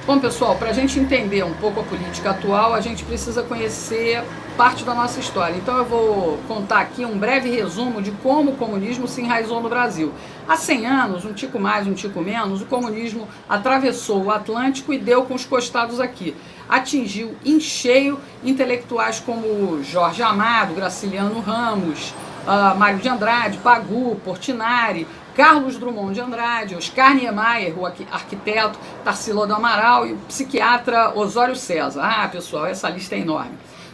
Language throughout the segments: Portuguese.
Bom, pessoal, para a gente entender um pouco a política atual, a gente precisa conhecer parte da nossa história. Então eu vou contar aqui um breve resumo de como o comunismo se enraizou no Brasil. Há 100 anos, um tico mais, um tico menos, o comunismo atravessou o Atlântico e deu com os costados aqui. Atingiu em cheio intelectuais como Jorge Amado, Graciliano Ramos, Mário de Andrade, Pagu, Portinari, Carlos Drummond de Andrade, Oscar Niemeyer, o arquiteto, Tarsila do Amaral e o psiquiatra Osório César. Ah, pessoal, essa lista é enorme.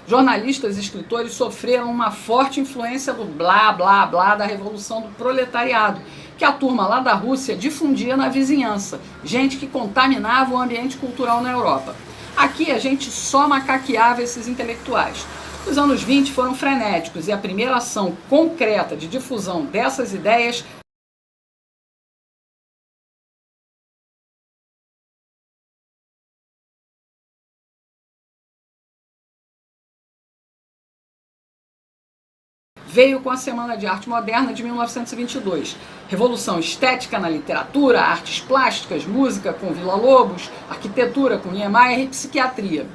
Jornalistas e escritores sofreram uma forte influência do blá, blá, blá da Revolução do Proletariado, que a turma lá da Rússia difundia na vizinhança, gente que contaminava o ambiente cultural na Europa. Aqui a gente só macaqueava esses intelectuais. Os anos 20 foram frenéticos e a primeira ação concreta de difusão dessas ideias veio com a Semana de Arte Moderna de 1922. Revolução estética na literatura, artes plásticas, música com Villa-Lobos, arquitetura com Niemeyer e psiquiatria.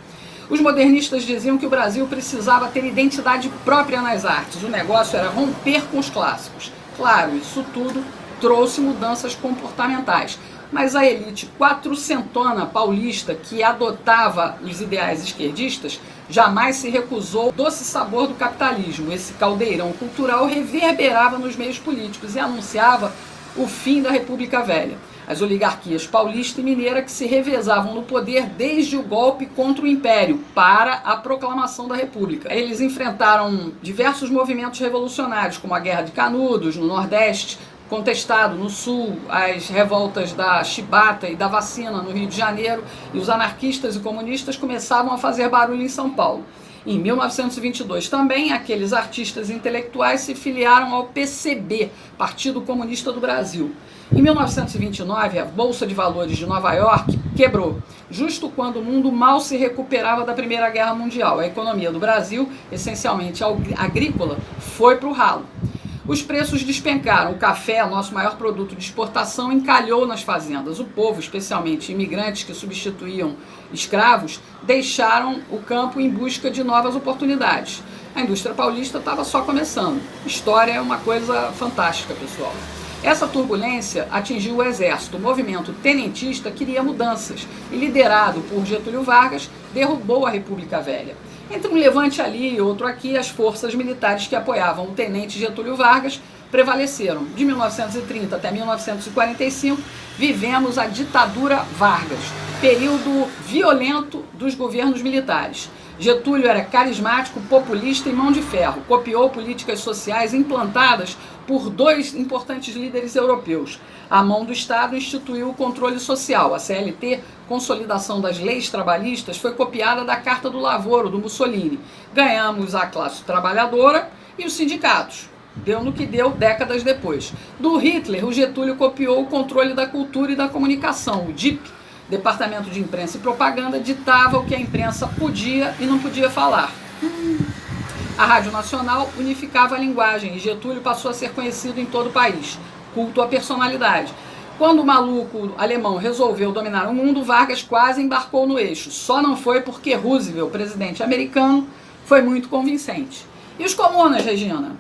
Os modernistas diziam que o Brasil precisava ter identidade própria nas artes. O negócio era romper com os clássicos. Claro, isso tudo trouxe mudanças comportamentais. Mas a elite quatrocentona paulista que adotava os ideais esquerdistas jamais se recusou ao doce sabor do capitalismo. Esse caldeirão cultural reverberava nos meios políticos e anunciava o fim da República Velha. As oligarquias paulista e mineira que se revezavam no poder desde o golpe contra o Império para a proclamação da República. Eles enfrentaram diversos movimentos revolucionários, como a Guerra de Canudos, no Nordeste, contestado no Sul, as revoltas da chibata e da vacina no Rio de Janeiro, e os anarquistas e comunistas começavam a fazer barulho em São Paulo. Em 1922 também, aqueles artistas intelectuais se filiaram ao PCB, Partido Comunista do Brasil. Em 1929, a Bolsa de Valores de Nova York quebrou, justo quando o mundo mal se recuperava da Primeira Guerra Mundial. A economia do Brasil, essencialmente agrícola, foi para o ralo. Os preços despencaram. O café, nosso maior produto de exportação, encalhou nas fazendas. O povo, especialmente imigrantes que substituíam escravos, deixaram o campo em busca de novas oportunidades. A indústria paulista estava só começando. História é uma coisa fantástica, pessoal. Essa turbulência atingiu o exército. O movimento tenentista queria mudanças e, liderado por Getúlio Vargas, derrubou a República Velha. Entre um levante ali e outro aqui, as forças militares que apoiavam o tenente Getúlio Vargas prevaleceram. De 1930 até 1945, vivemos a ditadura Vargas, período violento dos governos militares. Getúlio era carismático, populista e mão de ferro. Copiou políticas sociais implantadas por dois importantes líderes europeus. A mão do Estado instituiu o controle social. A CLT, consolidação das leis trabalhistas, foi copiada da Carta do Lavoro, do Mussolini. Ganhamos a classe trabalhadora e os sindicatos. Deu no que deu décadas depois. Do Hitler, o Getúlio copiou o controle da cultura e da comunicação, o DIP, Departamento de Imprensa e Propaganda, ditava o que a imprensa podia e não podia falar. A Rádio Nacional unificava a linguagem e Getúlio passou a ser conhecido em todo o país. Culto à personalidade. Quando o maluco alemão resolveu dominar o mundo, Vargas quase embarcou no eixo. Só não foi porque Roosevelt, presidente americano, foi muito convincente. E os comunas, Regina?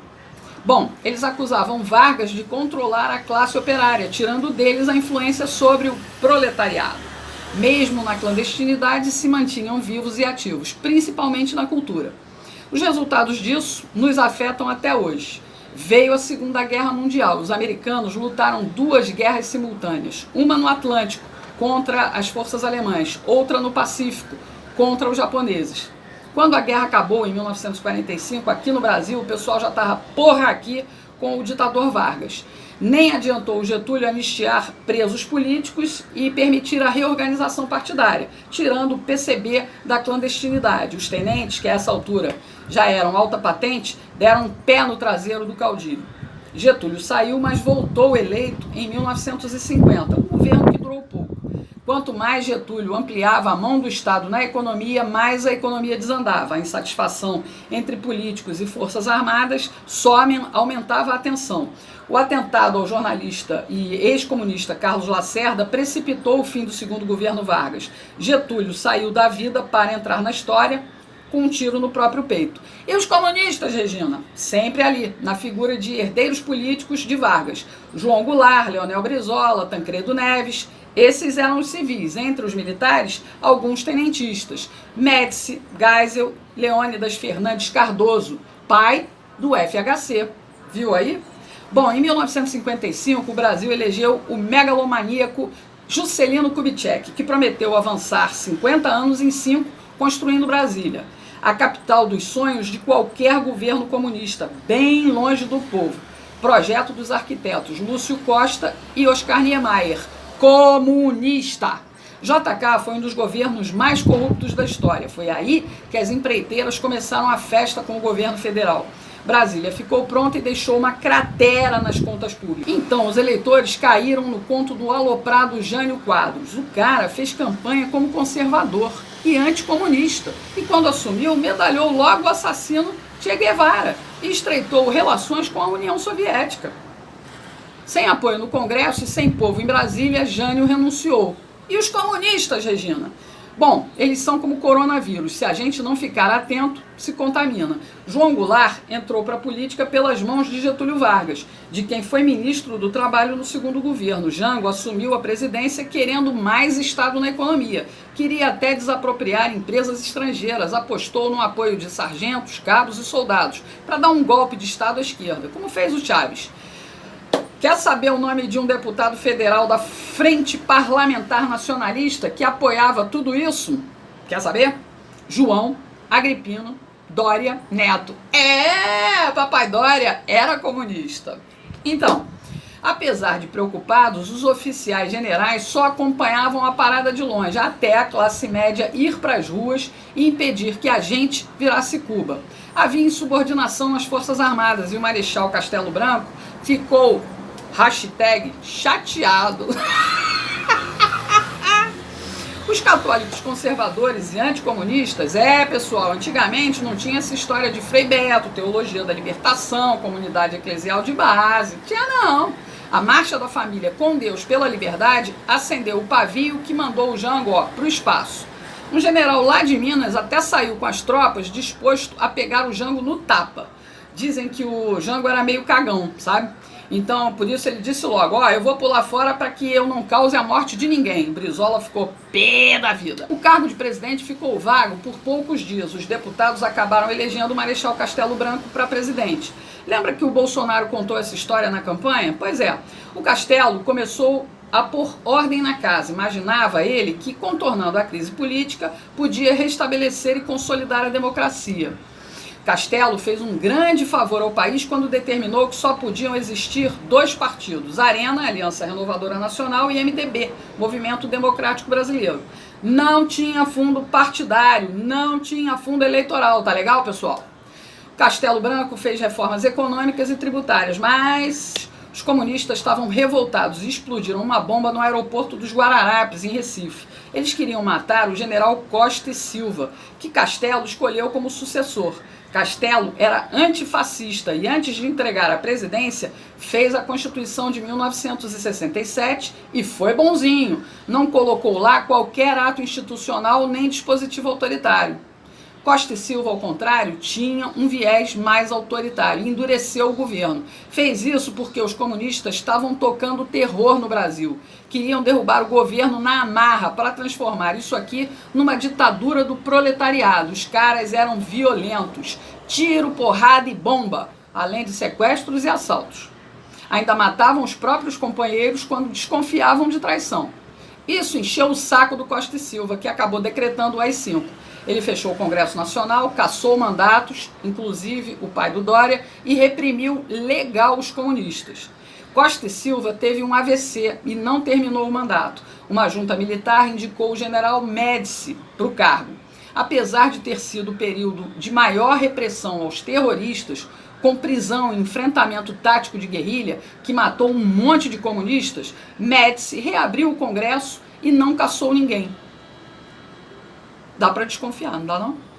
Bom, eles acusavam Vargas de controlar a classe operária, tirando deles a influência sobre o proletariado. Mesmo na clandestinidade, se mantinham vivos e ativos, principalmente na cultura. Os resultados disso nos afetam até hoje. Veio a Segunda Guerra Mundial. Os americanos lutaram duas guerras simultâneas. Uma no Atlântico, contra as forças alemãs. Outra no Pacífico, contra os japoneses. Quando a guerra acabou, em 1945, aqui no Brasil, o pessoal já estava aqui com o ditador Vargas. Nem adiantou o Getúlio anistiar presos políticos e permitir a reorganização partidária, tirando o PCB da clandestinidade. Os tenentes, que a essa altura já eram alta patente, deram um pé no traseiro do caudilho. Getúlio saiu, mas voltou eleito em 1950, um governo que durou pouco. Quanto mais Getúlio ampliava a mão do Estado na economia, mais a economia desandava. A insatisfação entre políticos e forças armadas só aumentava a tensão. O atentado ao jornalista e ex-comunista Carlos Lacerda precipitou o fim do segundo governo Vargas. Getúlio saiu da vida para entrar na história com um tiro no próprio peito. E os comunistas, Regina? Sempre ali, na figura de herdeiros políticos de Vargas. João Goulart, Leonel Brizola, Tancredo Neves. Esses eram os civis. Entre os militares, alguns tenentistas. Médici, Geisel, Leônidas Fernandes Cardoso, pai do FHC. Viu aí? Bom, em 1955, o Brasil elegeu o megalomaníaco Juscelino Kubitschek, que prometeu avançar 50 anos em 5, construindo Brasília, a capital dos sonhos de qualquer governo comunista, bem longe do povo. Projeto dos arquitetos Lúcio Costa e Oscar Niemeyer, comunista. JK foi um dos governos mais corruptos da história. Foi aí que as empreiteiras começaram a festa com o governo federal. Brasília ficou pronta e deixou uma cratera nas contas públicas. Então, os eleitores caíram no conto do aloprado Jânio Quadros. O cara fez campanha como conservador e anticomunista. E quando assumiu, medalhou logo o assassino Che Guevara e estreitou relações com a União Soviética. Sem apoio no Congresso e sem povo em Brasília, Jânio renunciou. E os comunistas, Regina? Bom, eles são como coronavírus. Se a gente não ficar atento, se contamina. João Goulart entrou para a política pelas mãos de Getúlio Vargas, de quem foi ministro do Trabalho no segundo governo. Jango assumiu a presidência querendo mais Estado na economia. Queria até desapropriar empresas estrangeiras. Apostou no apoio de sargentos, cabos e soldados para dar um golpe de Estado à esquerda, como fez o Chaves. Quer saber o nome de um deputado federal da Frente Parlamentar Nacionalista que apoiava tudo isso? Quer saber? João Agripino Doria Neto. Papai Doria era comunista. Então, apesar de preocupados, os oficiais generais só acompanhavam a parada de longe, até a classe média ir para as ruas e impedir que a gente virasse Cuba. Havia insubordinação nas Forças Armadas e o Marechal Castelo Branco ficou #chateado. Os católicos conservadores e anticomunistas, pessoal, antigamente não tinha essa história de Frei Beto, teologia da libertação, comunidade eclesial de base, tinha não. A Marcha da Família com Deus pela Liberdade acendeu o pavio que mandou o Jango para o espaço. Um general lá de Minas até saiu com as tropas disposto a pegar o Jango no tapa. Dizem que o Jango era meio cagão, sabe? Então, por isso ele disse logo, eu vou pular fora para que eu não cause a morte de ninguém. Brizola ficou pé da vida. O cargo de presidente ficou vago por poucos dias. Os deputados acabaram elegendo o Marechal Castelo Branco para presidente. Lembra que o Bolsonaro contou essa história na campanha? Pois é, o Castelo começou a pôr ordem na casa. Imaginava ele que, contornando a crise política, podia restabelecer e consolidar a democracia. Castelo fez um grande favor ao país quando determinou que só podiam existir 2 partidos, Arena, Aliança Renovadora Nacional, e MDB, Movimento Democrático Brasileiro. Não tinha fundo partidário, não tinha fundo eleitoral, tá legal, pessoal? Castelo Branco fez reformas econômicas e tributárias, mas os comunistas estavam revoltados e explodiram uma bomba no aeroporto dos Guararapes, em Recife. Eles queriam matar o general Costa e Silva, que Castelo escolheu como sucessor. Castelo era antifascista e, antes de entregar a presidência, fez a Constituição de 1967 e foi bonzinho. Não colocou lá qualquer ato institucional nem dispositivo autoritário. Costa e Silva, ao contrário, tinha um viés mais autoritário e endureceu o governo. Fez isso porque os comunistas estavam tocando terror no Brasil. Queriam derrubar o governo na amarra para transformar isso aqui numa ditadura do proletariado. Os caras eram violentos. Tiro, porrada e bomba, além de sequestros e assaltos. Ainda matavam os próprios companheiros quando desconfiavam de traição. Isso encheu o saco do Costa e Silva, que acabou decretando o AI-5. Ele fechou o Congresso Nacional, cassou mandatos, inclusive o pai do Dória, e reprimiu legal os comunistas. Costa e Silva teve um AVC e não terminou o mandato. Uma junta militar indicou o general Médici para o cargo. Apesar de ter sido o período de maior repressão aos terroristas, com prisão e enfrentamento tático de guerrilha, que matou um monte de comunistas, Médici reabriu o Congresso e não caçou ninguém. Dá para desconfiar, não dá não?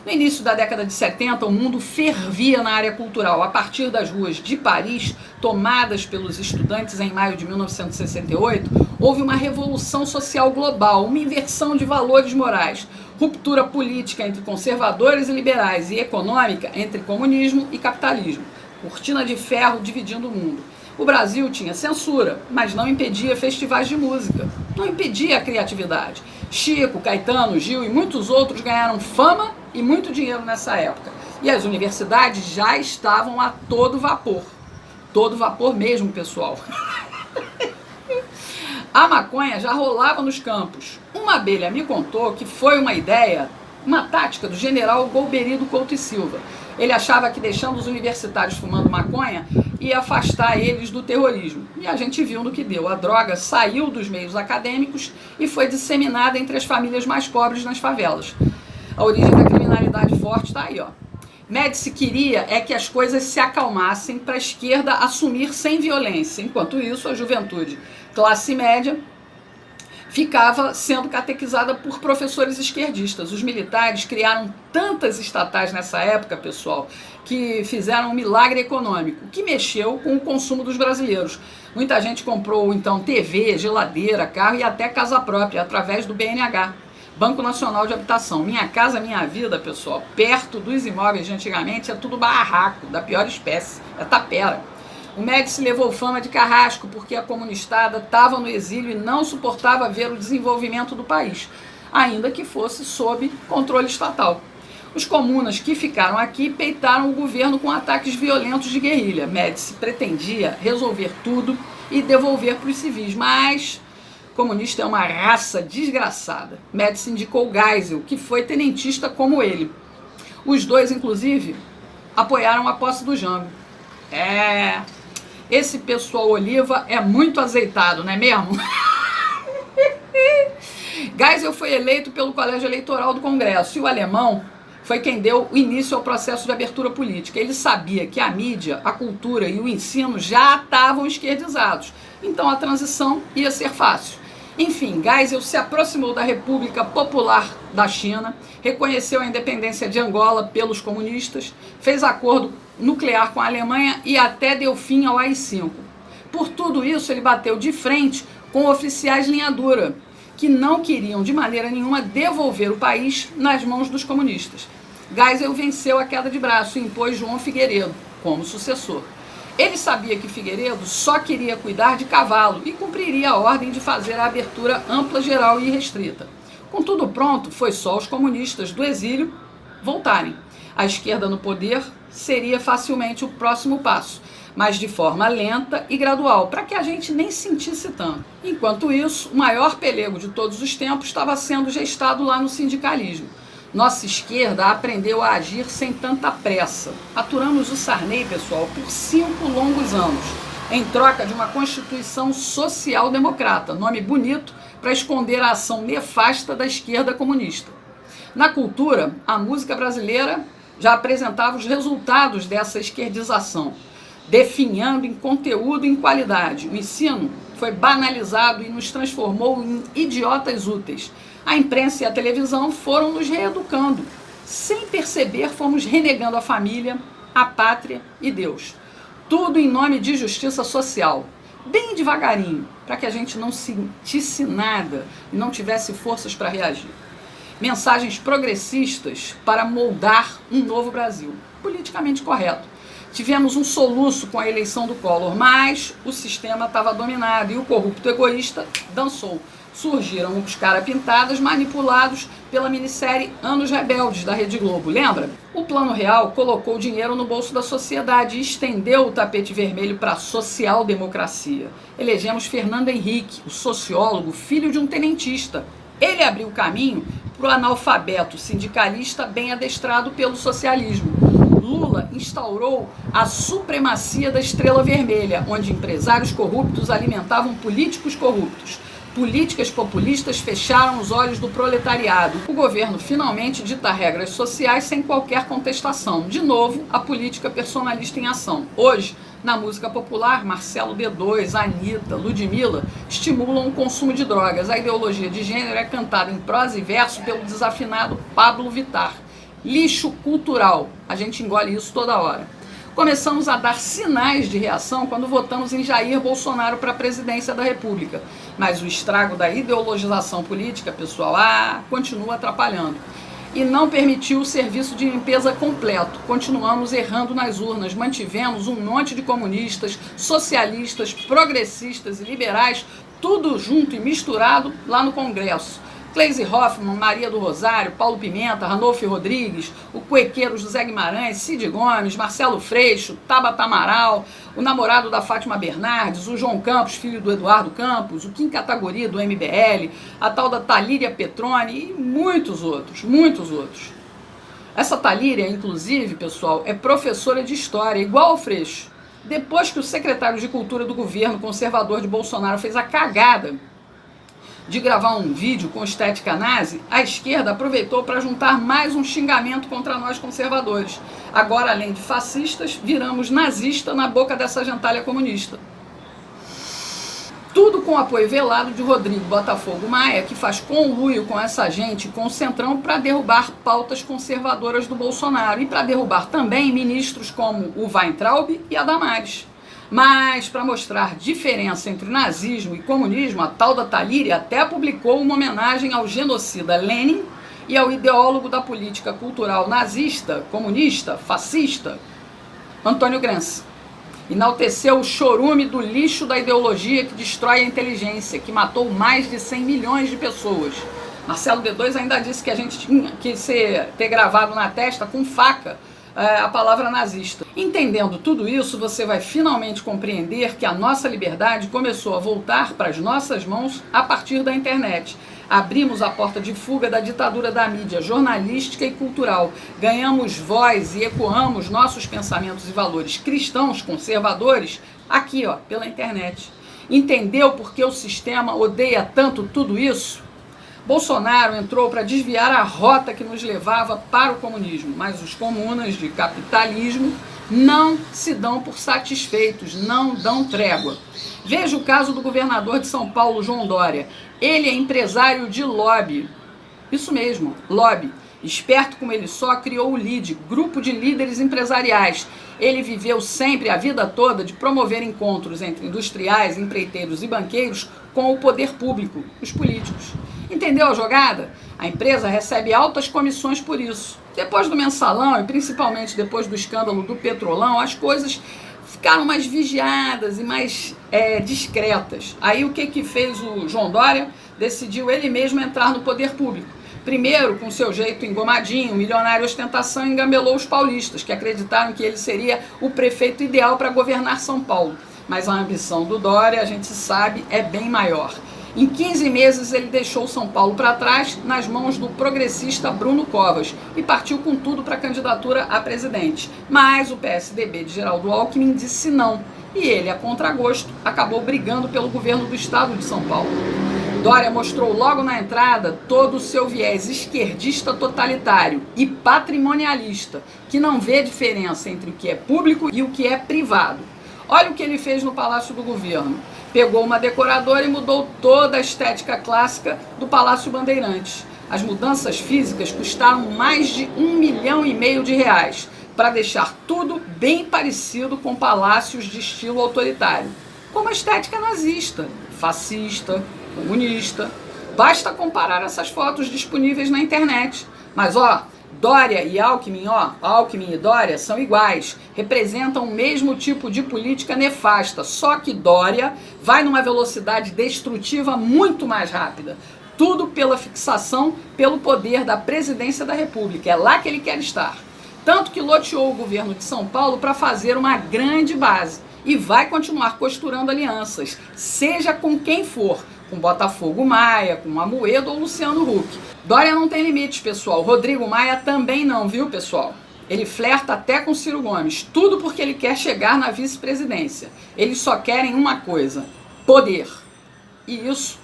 No início da década de 70, o mundo fervia na área cultural. A partir das ruas de Paris, tomadas pelos estudantes em maio de 1968, houve uma revolução social global, uma inversão de valores morais, ruptura política entre conservadores e liberais e econômica entre comunismo e capitalismo. Cortina de ferro dividindo o mundo. O Brasil tinha censura, mas não impedia festivais de música, não impedia a criatividade. Chico, Caetano, Gil e muitos outros ganharam fama e muito dinheiro nessa época. E as universidades já estavam a todo vapor mesmo, pessoal. A maconha já rolava nos campos. Uma abelha me contou que foi uma ideia, uma tática do general Golbery Couto e Silva. Ele achava que deixando os universitários fumando maconha ia afastar eles do terrorismo. E a gente viu no que deu. A droga saiu dos meios acadêmicos e foi disseminada entre as famílias mais pobres nas favelas. A origem da criminalidade forte está aí, ó. Médici queria que as coisas se acalmassem para a esquerda assumir sem violência. Enquanto isso, a juventude classe média ficava sendo catequizada por professores esquerdistas. Os militares criaram tantas estatais nessa época, pessoal, que fizeram um milagre econômico, que mexeu com o consumo dos brasileiros. Muita gente comprou, então, TV, geladeira, carro e até casa própria, através do BNH, Banco Nacional de Habitação. Minha Casa Minha Vida, pessoal, perto dos imóveis de antigamente, é tudo barraco, da pior espécie, é tapera. O Médici levou fama de carrasco porque a comunistada estava no exílio e não suportava ver o desenvolvimento do país, ainda que fosse sob controle estatal. Os comunas que ficaram aqui peitaram o governo com ataques violentos de guerrilha. Médici pretendia resolver tudo e devolver para os civis, mas comunista é uma raça desgraçada. Médici indicou Geisel, que foi tenentista como ele. Os dois, inclusive, apoiaram a posse do Jango. Esse pessoal Oliva é muito azeitado, não é mesmo? Geisel foi eleito pelo Colégio Eleitoral do Congresso e o alemão foi quem deu o início ao processo de abertura política. Ele sabia que a mídia, a cultura e o ensino já estavam esquerdizados, então a transição ia ser fácil. Enfim, Geisel se aproximou da República Popular da China, reconheceu a independência de Angola pelos comunistas, fez acordo nuclear com a Alemanha e até deu fim ao AI-5. Por tudo isso, ele bateu de frente com oficiais linha dura, que não queriam de maneira nenhuma devolver o país nas mãos dos comunistas. Geisel venceu a queda de braço e impôs João Figueiredo como sucessor. Ele sabia que Figueiredo só queria cuidar de cavalo e cumpriria a ordem de fazer a abertura ampla, geral e restrita. Com tudo pronto, foi só os comunistas do exílio voltarem. A esquerda no poder seria facilmente o próximo passo, mas de forma lenta e gradual, para que a gente nem sentisse tanto. Enquanto isso, o maior pelego de todos os tempos estava sendo gestado lá no sindicalismo. Nossa esquerda aprendeu a agir sem tanta pressa. Aturamos o Sarney, pessoal, por 5 longos anos, em troca de uma Constituição social-democrata, nome bonito para esconder a ação nefasta da esquerda comunista. Na cultura, a música brasileira já apresentava os resultados dessa esquerdização, definhando em conteúdo e em qualidade. O ensino foi banalizado e nos transformou em idiotas úteis. A imprensa e a televisão foram nos reeducando. Sem perceber, fomos renegando a família, a pátria e Deus. Tudo em nome de justiça social. Bem devagarinho, para que a gente não sentisse nada e não tivesse forças para reagir. Mensagens progressistas para moldar um novo Brasil. Politicamente correto. Tivemos um soluço com a eleição do Collor, mas o sistema estava dominado e o corrupto egoísta dançou. Surgiram os cara-pintadas manipulados pela minissérie Anos Rebeldes, da Rede Globo, lembra? O Plano Real colocou dinheiro no bolso da sociedade e estendeu o tapete vermelho para a social-democracia. Elegemos Fernando Henrique, o sociólogo, filho de um tenentista. Ele abriu o caminho para o analfabeto sindicalista bem adestrado pelo socialismo. Lula instaurou a supremacia da estrela vermelha, onde empresários corruptos alimentavam políticos corruptos. Políticas populistas fecharam os olhos do proletariado. O governo finalmente dita regras sociais sem qualquer contestação. De novo, a política personalista em ação. Hoje, na música popular, Marcelo D2, Anitta, Ludmilla estimulam o consumo de drogas. A ideologia de gênero é cantada em prosa e verso pelo desafinado Pablo Vittar. Lixo cultural. A gente engole isso toda hora. Começamos a dar sinais de reação quando votamos em Jair Bolsonaro para a presidência da República. Mas o estrago da ideologização política, pessoal, continua atrapalhando. E não permitiu o serviço de limpeza completo. Continuamos errando nas urnas. Mantivemos um monte de comunistas, socialistas, progressistas e liberais, tudo junto e misturado lá no Congresso. Gleisi Hoffmann, Maria do Rosário, Paulo Pimenta, Ranolfo Rodrigues, o cuequeiro José Guimarães, Cid Gomes, Marcelo Freixo, Tabata Amaral, o namorado da Fátima Bernardes, o João Campos, filho do Eduardo Campos, o Kim Kataguiri do MBL, a tal da Talíria Petroni e muitos outros, muitos outros. Essa Talíria, inclusive, pessoal, é professora de história, igual ao Freixo. Depois que o secretário de Cultura do governo conservador de Bolsonaro fez a cagada de gravar um vídeo com estética nazi, a esquerda aproveitou para juntar mais um xingamento contra nós conservadores. Agora, além de fascistas, viramos nazista na boca dessa gentalha comunista. Tudo com o apoio velado de Rodrigo Botafogo Maia, que faz conluio com essa gente, com o Centrão, para derrubar pautas conservadoras do Bolsonaro e para derrubar também ministros como o Weintraub e a Damares. Mas, para mostrar diferença entre nazismo e comunismo, a tal da Talíria até publicou uma homenagem ao genocida Lenin e ao ideólogo da política cultural nazista, comunista, fascista, Antônio Gramsci. Enalteceu o chorume do lixo da ideologia que destrói a inteligência, que matou mais de 100 milhões de pessoas. Marcelo D2 ainda disse que a gente tinha que ter gravado na testa com faca a palavra nazista. Entendendo tudo isso, você vai finalmente compreender que a nossa liberdade começou a voltar para as nossas mãos a partir da internet. Abrimos a porta de fuga da ditadura da mídia jornalística e cultural. Ganhamos voz e ecoamos nossos pensamentos e valores cristãos conservadores aqui, pela internet. Entendeu por que o sistema odeia tanto tudo isso? Bolsonaro entrou para desviar a rota que nos levava para o comunismo, mas os comunas de capitalismo não se dão por satisfeitos, não dão trégua. Veja o caso do governador de São Paulo, João Dória. Ele é empresário de lobby. Isso mesmo, lobby. Esperto como ele só, criou o LIDE, Grupo de Líderes Empresariais. Ele viveu sempre, a vida toda, de promover encontros entre industriais, empreiteiros e banqueiros com o poder público, os políticos. Entendeu a jogada? A empresa recebe altas comissões por isso. Depois do mensalão e principalmente depois do escândalo do Petrolão, as coisas ficaram mais vigiadas e mais discretas. Aí o que fez o João Dória? Decidiu ele mesmo entrar no poder público. Primeiro, com seu jeito engomadinho, milionário ostentação, engambelou os paulistas, que acreditaram que ele seria o prefeito ideal para governar São Paulo. Mas a ambição do Dória, a gente sabe, é bem maior. Em 15 meses ele deixou São Paulo para trás nas mãos do progressista Bruno Covas e partiu com tudo para a candidatura a presidente. Mas o PSDB de Geraldo Alckmin disse não e ele, a contragosto, acabou brigando pelo governo do estado de São Paulo. Dória mostrou logo na entrada todo o seu viés esquerdista totalitário e patrimonialista, que não vê diferença entre o que é público e o que é privado. Olha o que ele fez no Palácio do Governo. Pegou uma decoradora e mudou toda a estética clássica do Palácio Bandeirantes. As mudanças físicas custaram mais de R$1,5 milhão para deixar tudo bem parecido com palácios de estilo autoritário, como a estética nazista, fascista, comunista. Basta comparar essas fotos disponíveis na internet. Mas Dória e Alckmin, Alckmin e Dória são iguais, representam o mesmo tipo de política nefasta, só que Dória vai numa velocidade destrutiva muito mais rápida. Tudo pela fixação, pelo poder da presidência da República. É lá que ele quer estar. Tanto que loteou o governo de São Paulo para fazer uma grande base e vai continuar costurando alianças, seja com quem for, com Botafogo Maia, com Amoedo ou Luciano Huck. Dória não tem limites, pessoal. Rodrigo Maia também não, viu, pessoal? Ele flerta até com Ciro Gomes, tudo porque ele quer chegar na vice-presidência. Eles só querem uma coisa: poder. E isso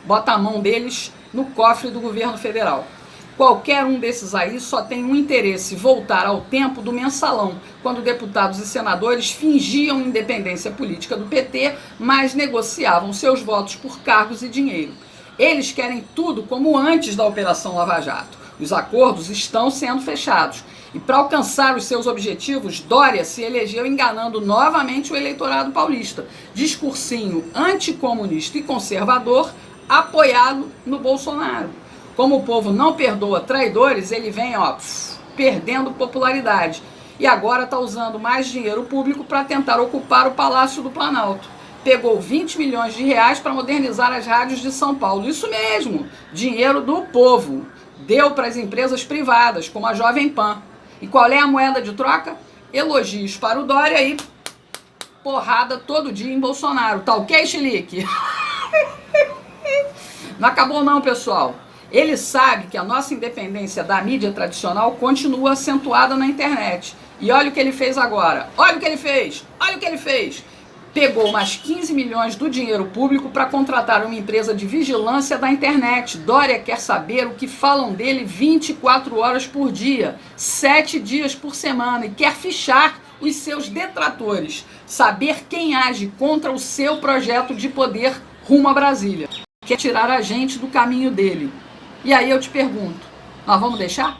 bota a mão deles no cofre do governo federal. Qualquer um desses aí só tem um interesse: voltar ao tempo do mensalão, quando deputados e senadores fingiam independência política do PT, mas negociavam seus votos por cargos e dinheiro. Eles querem tudo como antes da Operação Lava Jato. Os acordos estão sendo fechados. E para alcançar os seus objetivos, Dória se elegeu enganando novamente o eleitorado paulista. Discursinho anticomunista e conservador, apoiado no Bolsonaro. Como o povo não perdoa traidores, ele vem, perdendo popularidade. E agora está usando mais dinheiro público para tentar ocupar o Palácio do Planalto. Pegou 20 milhões de reais para modernizar as rádios de São Paulo. Isso mesmo, dinheiro do povo. Deu para as empresas privadas, como a Jovem Pan. E qual é a moeda de troca? Elogios para o Dória e porrada todo dia em Bolsonaro. Tá ok, Chilique? Não acabou não, pessoal. Ele sabe que a nossa independência da mídia tradicional continua acentuada na internet. E olha o que ele fez agora. Olha o que ele fez. Olha o que ele fez. Pegou mais 15 milhões do dinheiro público para contratar uma empresa de vigilância da internet. Dória quer saber o que falam dele 24 horas por dia, 7 dias por semana, e quer fichar os seus detratores. Saber quem age contra o seu projeto de poder rumo a Brasília. Quer tirar a gente do caminho dele. E aí eu te pergunto, nós vamos deixar?